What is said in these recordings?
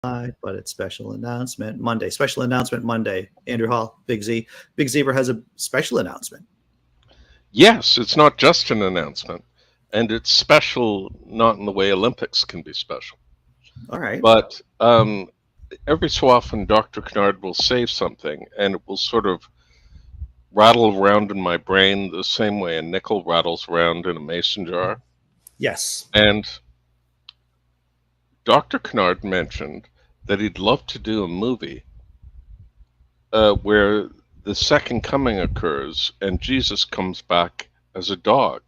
but it's special announcement Monday. Special announcement Monday. Andrew Hall, Big Z. Big Zebra has a special announcement. Yes, it's not just an announcement, and it's special not in the way Olympics can be special, All right. but every so often Dr. Kennard will say something, and it will sort of rattle around in my brain the same way a nickel rattles around in a mason jar. Yes. And Dr. Kennard mentioned that he'd love to do a movie where the second coming occurs and Jesus comes back as a dog.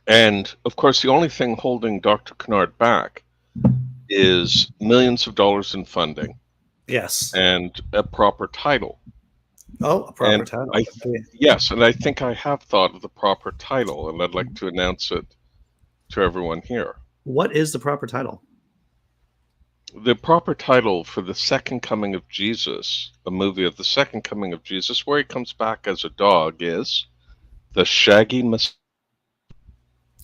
And of course, the only thing holding Dr. Kennard back is millions of dollars in funding Yes. and a proper title. Oh, a proper And title. yes, and I think I have thought of the proper title, and I'd like to announce it to everyone here. What is the proper title? The proper title for the second coming of Jesus, a movie of the second coming of Jesus, where he comes back as a dog, is The Shaggy Messiah.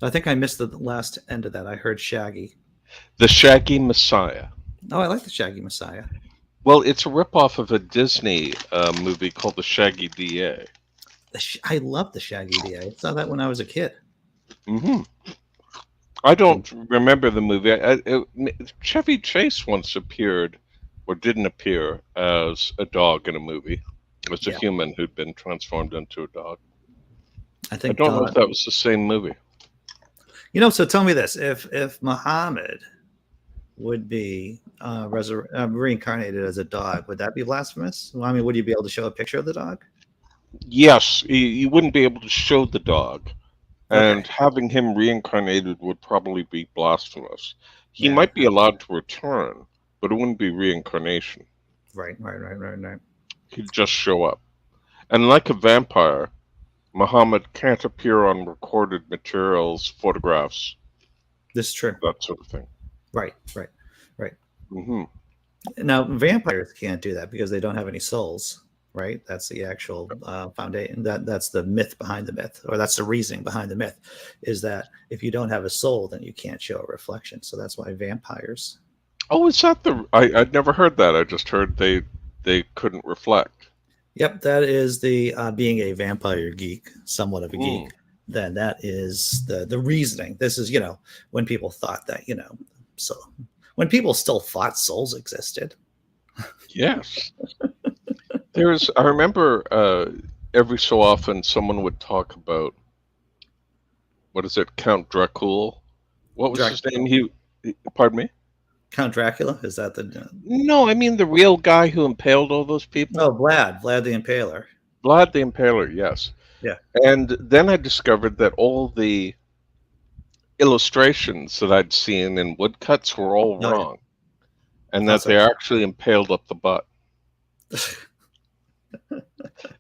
I think I missed the last end of that. I heard Shaggy. The Shaggy Messiah. Oh, I like the Shaggy Messiah. Well, it's a ripoff of a Disney movie called The Shaggy DA. I love the Shaggy DA. I saw that when I was a kid. Hmm. I don't remember the movie. Chevy Chase once appeared, or didn't appear, as a dog in a movie. As a human who'd been transformed into a dog. I don't know if that was the same movie. So tell me this: if Muhammad would be reincarnated as a dog, would that be blasphemous? Well, I mean, would you be able to show a picture of the dog? Yes, you wouldn't be able to show the dog. And having him reincarnated would probably be blasphemous. He might be allowed to return, but it wouldn't be reincarnation. Right. He'd just show up. And like a vampire, Muhammad can't appear on recorded materials, photographs. This is true. That sort of thing. Right. Mm-hmm. Now, vampires can't do that because they don't have any souls. Right, that's the actual foundation. That's the myth behind the myth, or that's the reasoning behind the myth, is that if you don't have a soul, then you can't show a reflection. So that's why vampires. Oh, is that I'd never heard that. I just heard they couldn't reflect. Yep, that is the being a vampire geek, somewhat of a geek. Then that is the reasoning. This is when people thought that so when people still thought souls existed. Yes. I remember every so often someone would talk about, what is it, Count Dracula? What was his name? Pardon me? Count Dracula? Is that the... No, I mean the real guy who impaled all those people. Oh, Vlad the Impaler. Vlad the Impaler, yes. Yeah. And then I discovered that all the illustrations that I'd seen in woodcuts were all wrong. And that they actually impaled up the butt.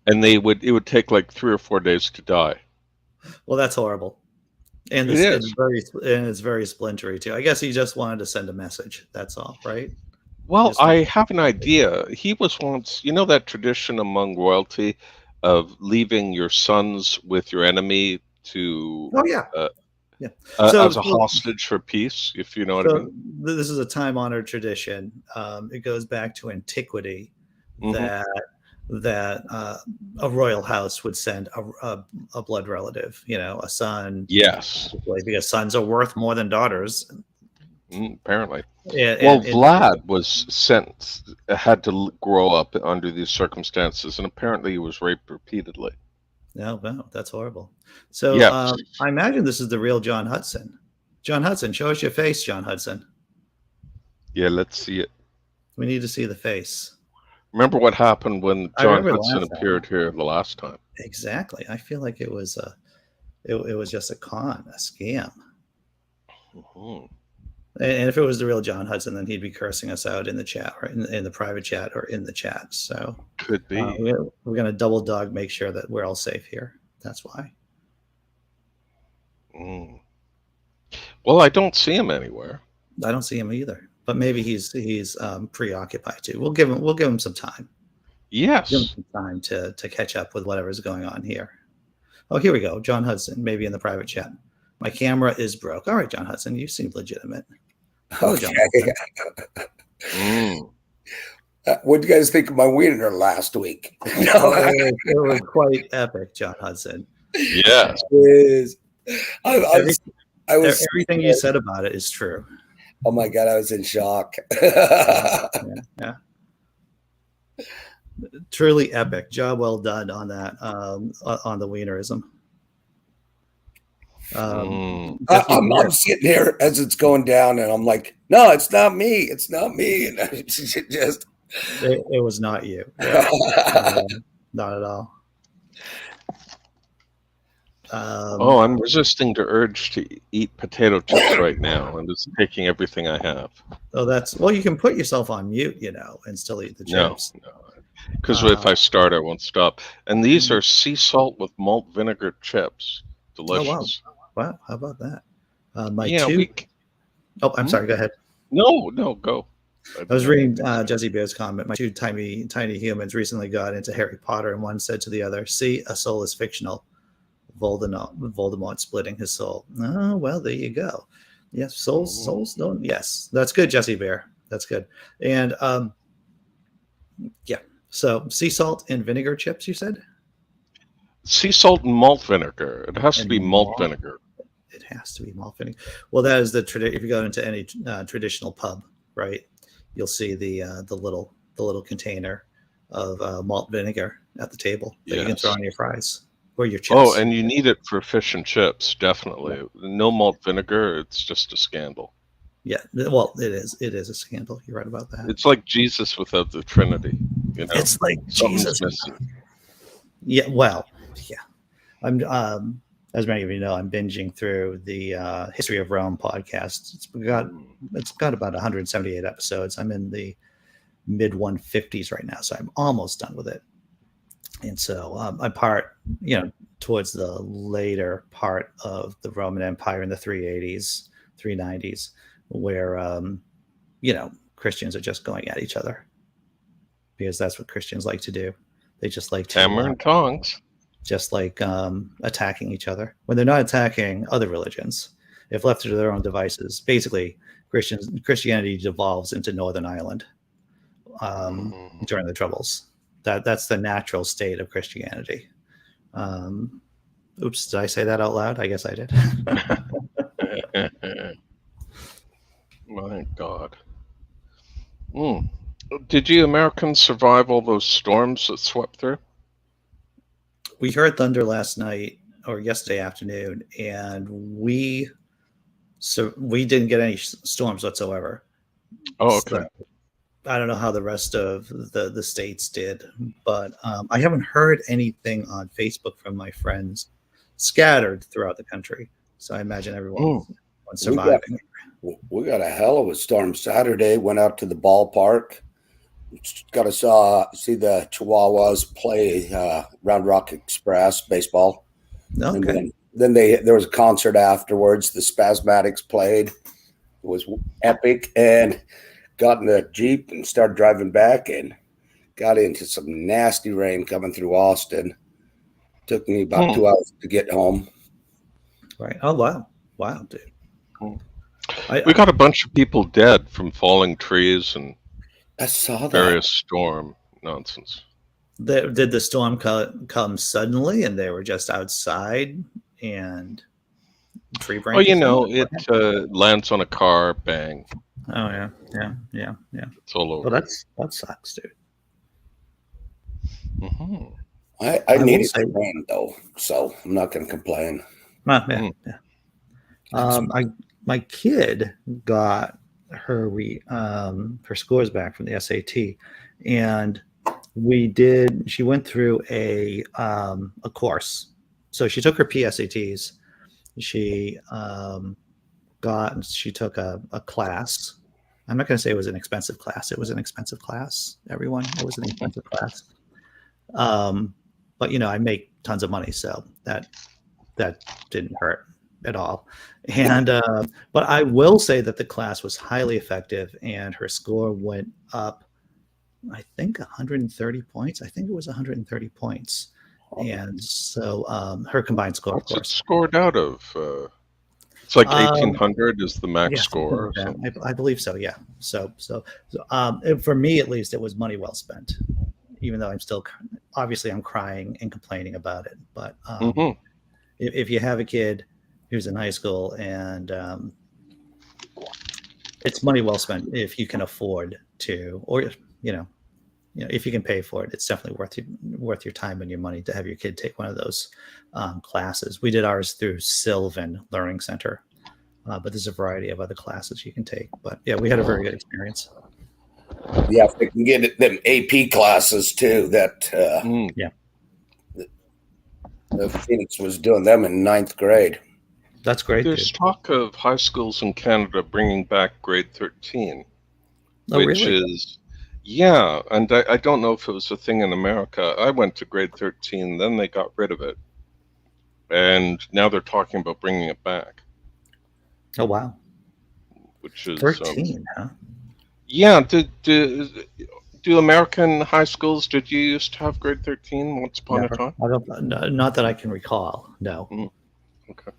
And it would take like 3 or 4 days to die. Well, that's horrible. And it's very splintery too. I guess he just wanted to send a message. That's all, right? Well, I have an idea. He was once, that tradition among royalty of leaving your sons with your enemy to as a hostage for peace, if you know what I mean. This is a time-honored tradition. It goes back to antiquity. That a royal house would send a blood relative, a son. Yes. Because sons are worth more than daughters. Apparently. Vlad was had to grow up under these circumstances, and apparently he was raped repeatedly. No, that's horrible. So I imagine this is the real John Hudson. John Hudson, show us your face, John Hudson. Yeah, let's see it. We need to see the face. Remember what happened when John Hudson appeared here the last time? Exactly. I feel like it was it was just a con, a scam. Mm-hmm. And if it was the real John Hudson, then he'd be cursing us out in the chat, or in the private chat, or in the chat. So could be. We're going to double dog make sure that we're all safe here. That's why. Well, I don't see him anywhere. I don't see him either. But maybe he's preoccupied too. We'll give him some time. Yes. Give him some time to catch up with whatever's going on here. Oh, here we go. John Hudson, maybe in the private chat. My camera is broke. All right, John Hudson, you seem legitimate. Hello, John. What do you guys think of my wiener last week? It was quite epic, John Hudson. Yes. Everything you said about it is true. Oh my God, I was in shock. Yeah. Truly epic. Job well done on that, on the wienerism. I'm sitting here as it's going down, and I'm like, no, it's not me. It's not me. And it was not you. Yeah. Not at all. I'm resisting the urge to eat potato chips right now. I'm just taking everything I have. Oh, you can put yourself on mute, and still eat the chips. No. Because if I start, I won't stop. And these are sea salt with malt vinegar chips. Delicious. Oh, wow. How about that? I'm sorry. Go ahead. No, go. I was reading Jesse Bear's comment. My two tiny humans recently got into Harry Potter, and one said to the other, "See, a soul is fictional. Voldemort splitting his soul." Oh, well, there you go. Yes, souls don't. Yes, that's good, Jesse Bear. That's good. And yeah. So sea salt and vinegar chips, you said? Sea salt and malt vinegar. It has to be malt vinegar. It has to be malt vinegar. Well, that is the tradition. If you go into any traditional pub, right, you'll see the little container of malt vinegar at the table that you can throw on your fries or your chips. Oh, and you need it for fish and chips, definitely. No malt vinegar, it's just a scandal. Yeah, well, it is. It is a scandal. You're right about that. It's like Jesus without the Trinity. It's like Jesus. Missing. Yeah, well, yeah. I'm as many of you know, I'm binging through the History of Rome podcast. It's got about 178 episodes. I'm in the mid 150s right now, so I'm almost done with it. And so I'm towards the later part of the Roman Empire in the 380s, 390s, where Christians are just going at each other, because that's what Christians like to do. They just like to hammer and tongs, just like attacking each other when they're not attacking other religions. If left to their own devices, basically Christianity devolves into Northern Ireland during the Troubles. That's the natural state of Christianity. Oops, did I say that out loud? I guess I did. My God. Did you Americans survive all those storms that swept through? We heard thunder last night or yesterday afternoon, and we didn't get any storms whatsoever. Oh, okay. So, I don't know how the rest of the states did, but I haven't heard anything on Facebook from my friends scattered throughout the country. So I imagine everyone's surviving. We got a hell of a storm Saturday. Went out to the ballpark. Got to see the Chihuahuas play Round Rock Express baseball. Okay. And then there was a concert afterwards. The Spasmatics played. It was epic, and got in the Jeep and started driving back, and got into some nasty rain coming through Austin. Took me about 2 hours to get home. Right. Oh, wow, dude. We got a bunch of people dead from falling trees and I saw that. Various storm nonsense. Did the storm come suddenly and they were just outside and tree branches? It lands on a car, bang. Oh yeah. It's all over. Well, that sucks, dude. Mm-hmm. I needed the rain though, so I'm not going to complain. Yeah. My kid got her scores back from the SAT, and she went through a course. So she took her PSATs. She took a class. I'm not going to say it was an expensive class. It was an expensive class, everyone. It was an expensive class. But I make tons of money, so that didn't hurt at all. And but I will say that the class was highly effective, and her score went up, I think 130 points. I think it was 130 points. And so her combined score, What's of course. it scored out of? It's like 1800 is the max Yeah, score. like that. I believe so. Yeah. So for me at least, it was money well spent. Even though I'm still obviously I'm crying and complaining about it, but if you have a kid who's in high school and it's money well spent if you can afford to, or if you can pay for it, it's definitely worth your time and your money to have your kid take one of those classes. We did ours through Sylvan Learning Center, but there's a variety of other classes you can take. But yeah, we had a very good experience. Yeah, if they can get them AP classes too. That the Phoenix was doing them in 9th grade. That's great. There's talk of high schools in Canada bringing back grade 13, which really? is, yeah. And I don't know if it was a thing in America. I went to grade 13, then they got rid of it. And now they're talking about bringing it back. Oh, wow. Which is 13, huh? Yeah. Do American high schools, did you used to have grade 13 once upon a time? Not that I can recall, no. Okay.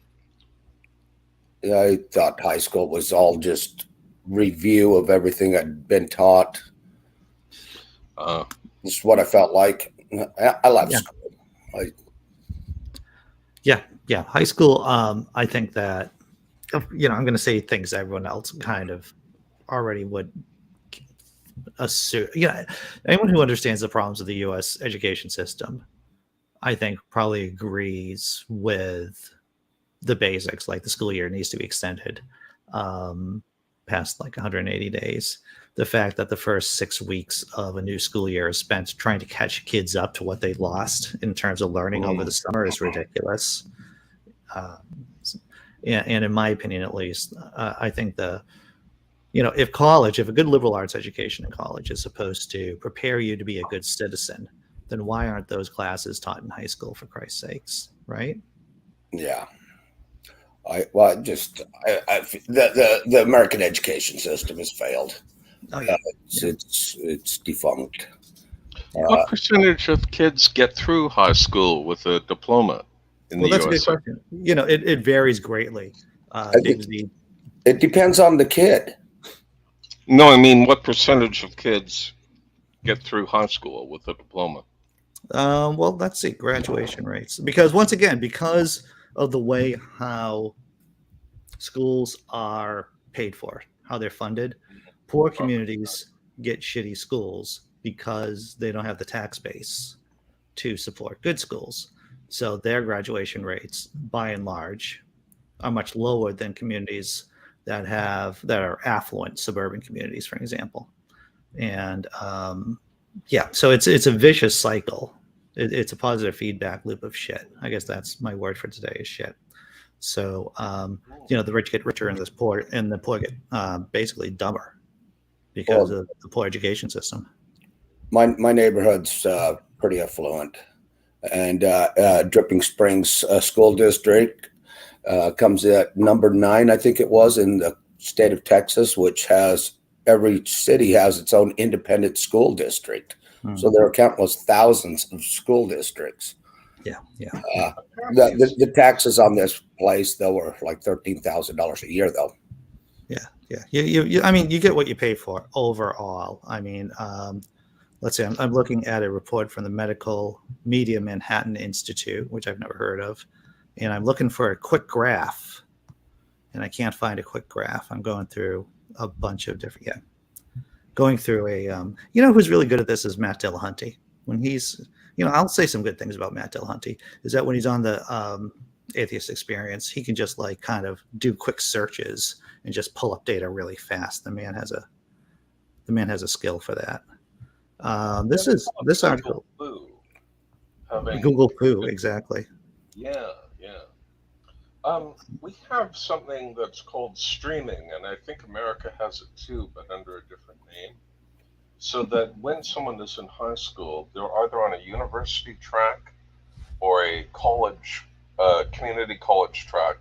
Yeah, I thought high school was all just review of everything I'd been taught. This is what I felt like. I love school. Yeah. High school, I think that, I'm going to say things everyone else kind of already would assume. Anyone who understands the problems of the U.S. education system, I think probably agrees with the basics, like the school year needs to be extended past like 180 days. The fact that the first 6 weeks of a new school year is spent trying to catch kids up to what they lost in terms of learning over the summer is ridiculous. And in my opinion, at least, I think if a good liberal arts education in college is supposed to prepare you to be a good citizen, then why aren't those classes taught in high school, for Christ's sakes, right? Yeah. The American education system has failed. Oh, yeah. It's defunct. What percentage of kids get through high school with a diploma in the that's US? A good question. It varies greatly. It depends on the kid. No, I mean, what percentage of kids get through high school with a diploma? Well, let's see, graduation rates. Because once again, because of the way how schools are paid for, how they're funded, poor communities get shitty schools because they don't have the tax base to support good schools. So their graduation rates, by and large, are much lower than communities that are affluent suburban communities, for example. And so it's a vicious cycle. It's a positive feedback loop of shit. I guess that's my word for today is shit. So the rich get richer and the poor get basically dumber because of the poor education system. My neighborhood's pretty affluent, and Dripping Springs School District comes at number 9, I think it was, in the state of Texas, which has every city has its own independent school district. So there are countless thousands of school districts. Yeah. The taxes on this place, though, were like $13,000 a year, though. Yeah. You get what you pay for overall. Let's see. I'm looking at a report from the Medical Media Manhattan Institute, which I've never heard of, and I'm looking for a quick graph, and I can't find a quick graph. I'm going through a bunch of different. Yeah. Going through who's really good at this is Matt Dillahunty. When he's, I'll say some good things about Matt Dillahunty, is that when he's on the Atheist Experience, he can just like kind of do quick searches and just pull up data really fast. The man has a skill for that. This article. Google Poo, exactly. Yeah. We have something that's called streaming, and I think America has it too, but under a different name. So that when someone is in high school, they're either on a university track or a college, community college track,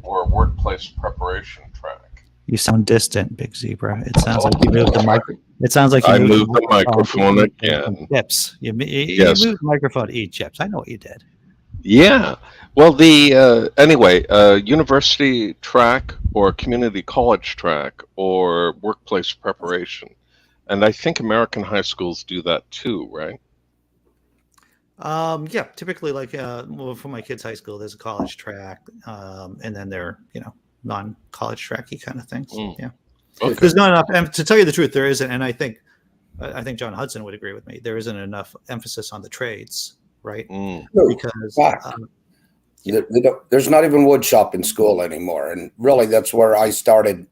or a workplace preparation track. You sound distant, Big Zebra. It sounds like you moved the mic. It sounds like you moved the microphone again. Chips. You moved the microphone to eat chips. I know what you did. Yeah. Well, anyway, university track or community college track or workplace preparation, and I think American high schools do that too, right? Yeah, typically like well, for my kids' high school, there's a college track, and then there non-college tracky kind of things. Mm. Yeah, Okay. there's not enough. And to tell you the truth, there isn't, and I think John Hudson would agree with me. There isn't enough emphasis on the trades, right? Mm. Because there's not even wood shop in school anymore, and really that's where I started.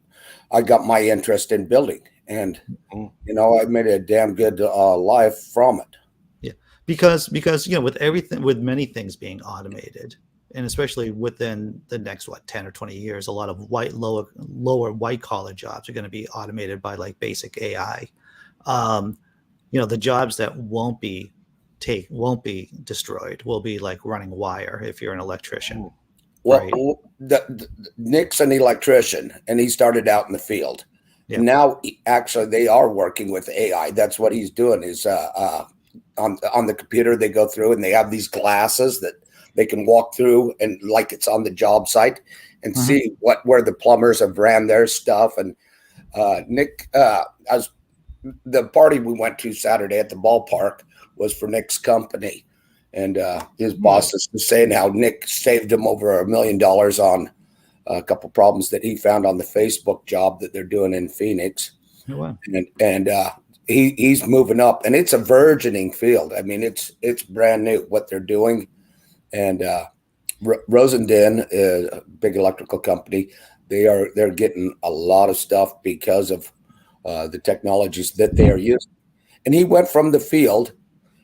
I got my interest in building, and I made a damn good life from it. Yeah, because with many things being automated, and especially within the next 10 or 20 years, a lot of lower white collar jobs are going to be automated by like basic AI. The jobs that won't be destroyed will be like running wire if you're an electrician. Well, right? Nick's an electrician, and he started out in the field. Yeah. And now, actually, they are working with AI. That's what he's doing. Is on the computer, they go through and they have these glasses that they can walk through, and like it's on the job site, and see where the plumbers have ran their stuff. And Nick, the party we went to Saturday at the ballpark was for Nick's company. And his boss is saying how Nick saved him over $1 million on a couple problems that he found on the Facebook job that they're doing in Phoenix. Oh, wow. And he's moving up, and it's a burgeoning field. I mean, it's brand new what they're doing. And Rosendin, a big electrical company, they're getting a lot of stuff because of the technologies that they are using. And he went from the field,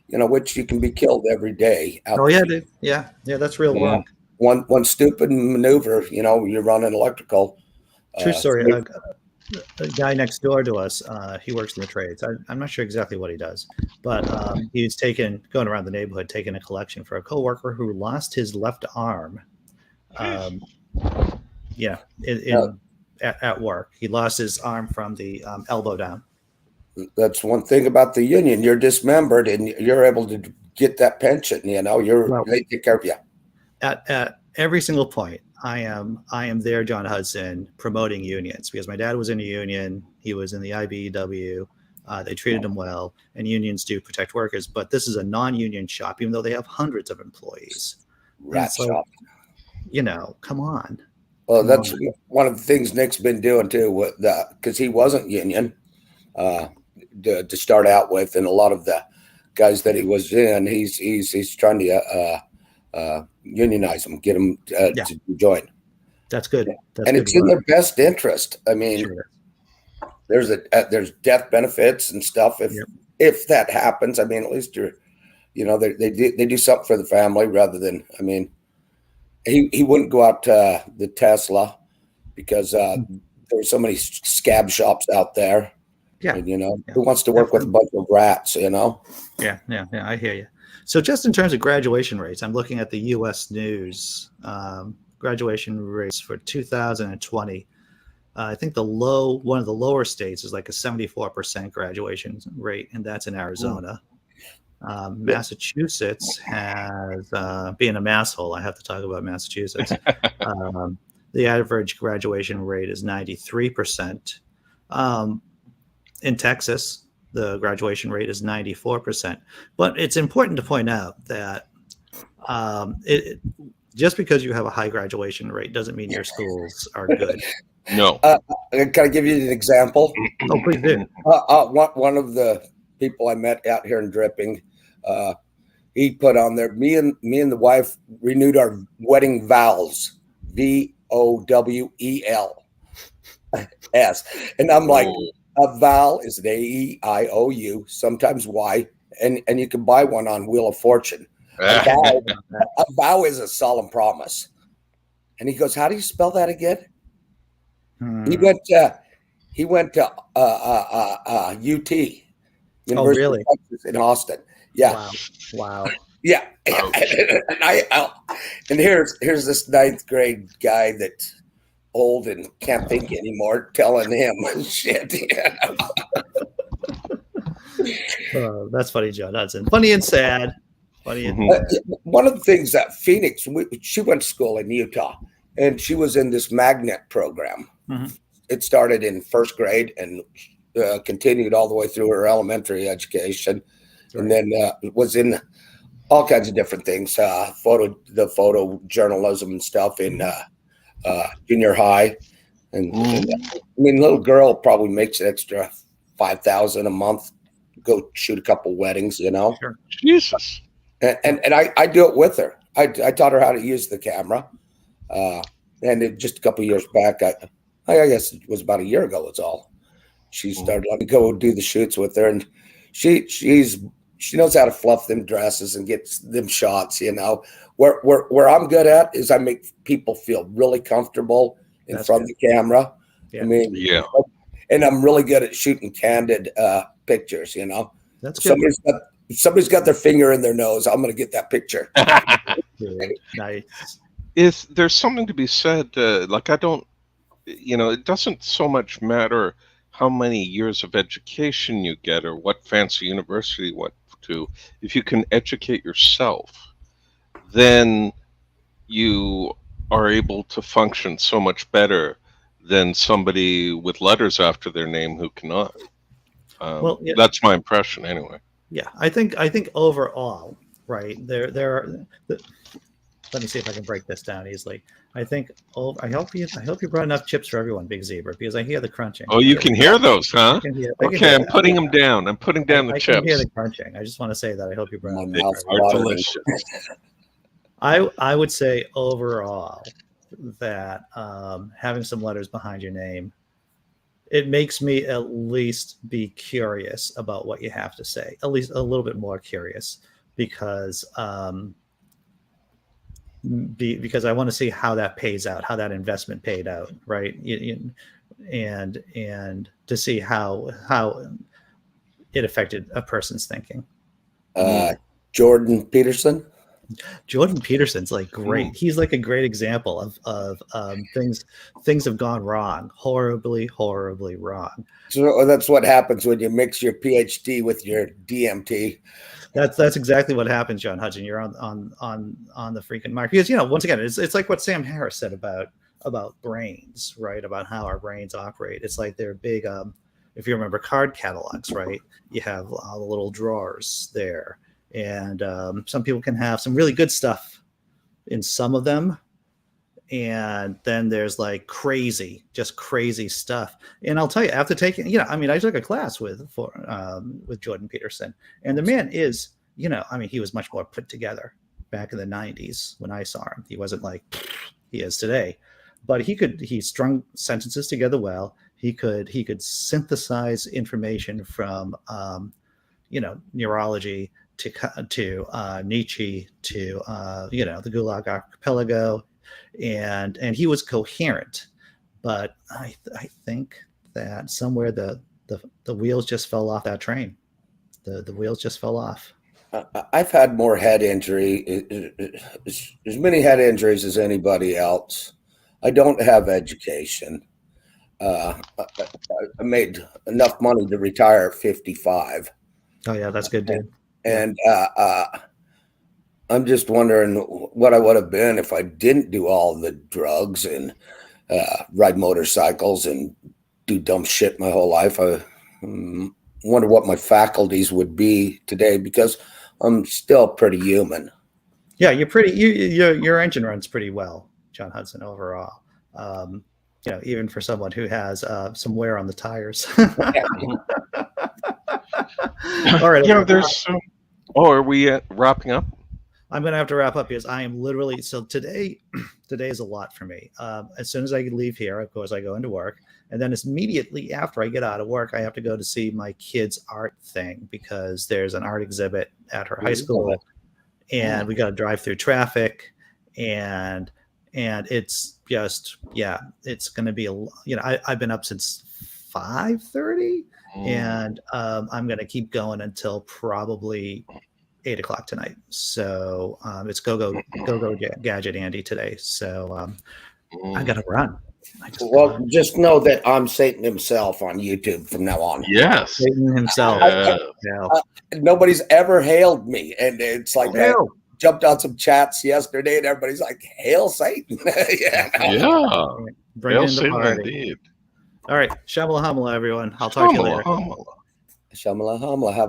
which you can be killed every day. Oh yeah, dude. Yeah, that's real work. One stupid maneuver, you're running electrical. True story. A guy next door to us, he works in the trades. I'm not sure exactly what he does, but he's going around the neighborhood, taking a collection for a coworker who lost his left arm. At work, he lost his arm from the elbow down. That's one thing about the union. You're dismembered, and you're able to get that pension. They take care of you. At every single point, I am there, John Hudson, promoting unions because my dad was in a union. He was in the IBEW. They treated him well, and unions do protect workers. But this is a non-union shop, even though they have hundreds of employees. Rat shop. Come on. Well, that's one of the things Nick's been doing too, because he wasn't union to start out with, and a lot of the guys that he was in, he's trying to unionize them, get them to join. That's good. It's in their best interest. I mean, there's death benefits and stuff. If that happens, I mean, at least they do something for the family rather than. I mean, he wouldn't go out to the Tesla because there were so many scab shops out there. Yeah. And, who wants to work with a bunch of rats, Yeah, I hear you. So just in terms of graduation rates, I'm looking at the U.S. News graduation rates for 2020. I think one of the lower states is like a 74% graduation rate, and that's in Arizona. Massachusetts has, being a masshole, I have to talk about Massachusetts. The average graduation rate is 93%. In Texas, the graduation rate is 94%. But it's important to point out that just because you have a high graduation rate doesn't mean your schools are good. No. Can I give you an example? Oh, please do. One of the people I met out here in Dripping, he put on there, me and the wife renewed our wedding vows, VOWELS. And I'm like, a vowel is an AEIOU, sometimes Y, and you can buy one on Wheel of Fortune. A vow is a solemn promise. And he goes, how do you spell that again? He went to UT, University of Texas in Austin. Yeah. Wow. Yeah. And here's this 9th grade guy that's old and can't think anymore telling him shit. That's funny, John Hudson. Funny and sad. Funny and one of the things that Phoenix, she went to school in Utah, and she was in this magnet program. Mm-hmm. It started in first grade and continued all the way through her elementary education, right. And then was in all kinds of different things, photo journalism and stuff in junior high. And I mean, little girl probably makes an extra $5,000 a month, go shoot a couple weddings, you know. Sure. Jesus. And I do it with her. I taught her how to use the camera. And just a couple of years back, I guess it was about a year ago, it's all. She started letting me go do the shoots with her, and she knows how to fluff them dresses and get them shots, you know. Where I'm good at is I make people feel really comfortable in front of the camera. Yeah. I mean, yeah. And I'm really good at shooting candid pictures, you know. That's good. Somebody's got their finger in their nose, I'm going to get that picture. Nice. There's something to be said, like I don't, you know, it doesn't so much matter how many years of education you get or what fancy university you went to. If you can educate yourself, then you are able to function so much better than somebody with letters after their name who cannot. Well, yeah. That's my impression anyway. Yeah, I think overall, right, there are. Let me see if I can break this down easily. I think I hope you brought enough chips for everyone, Big Zebra, because I hear the crunching. Oh, you can hear those, huh? Okay, I'm putting them down. I'm putting down the chips. I can hear the crunching. I just want to say that I hope you brought them. Are delicious. I would say overall that having some letters behind your name, it makes me at least be curious about what you have to say, at least a little bit more curious, because I want to see how that pays out, how that investment paid out, right? And to see how it affected a person's thinking. Jordan Peterson. Jordan Peterson's like great. He's like a great example of things have gone wrong, horribly wrong. So that's what happens when you mix your PhD with your DMT. That's exactly what happens, John Hudson. You're on the freaking mark, because once again, it's like what Sam Harris said about brains, right? About how our brains operate. It's like they're big. If you remember card catalogs, right? You have all the little drawers there. And some people can have some really good stuff in some of them. And then there's like crazy stuff. And I'll tell you, after taking, I took a class with Jordan Peterson, and the man is, he was much more put together back in the 90s when I saw him. He wasn't like he is today, but he strung sentences together well. He could synthesize information from, neurology to Nietzsche to the Gulag Archipelago, and he was coherent. But I think that somewhere the wheels just fell off that train. The wheels just fell off. I've had more head injury, as many head injuries as anybody else. I don't have education. I made enough money to retire at 55. Oh yeah, that's good, dude. And I'm just wondering what I would have been if I didn't do all the drugs and ride motorcycles and do dumb shit my whole life. I wonder what my faculties would be today, because I'm still pretty human. Yeah, your engine runs pretty well, John Hudson, overall. Even for someone who has some wear on the tires. All right. There's some. Oh, are we wrapping up? I'm going to have to wrap up, because I am literally, so today is a lot for me. As soon as I leave here, of course, I go into work. And then immediately after I get out of work, I have to go to see my kid's art thing, because there's an art exhibit at her high school. And we got to drive through traffic. And it's just, it's going to be, I've been up since 5:30. And I'm going to keep going until probably 8 o'clock tonight. So it's go gadget Andy today. So I got to run. Just know that I'm Satan himself on YouTube from now on. Yes. Satan himself. Nobody's ever hailed me. And it's like, jumped on some chats yesterday, and everybody's like, "Hail Satan!" Yeah. Bring in the Satan party. Indeed. All right, Shamala Hamala, everyone. I'll talk to you later. Shamala Hamla. Have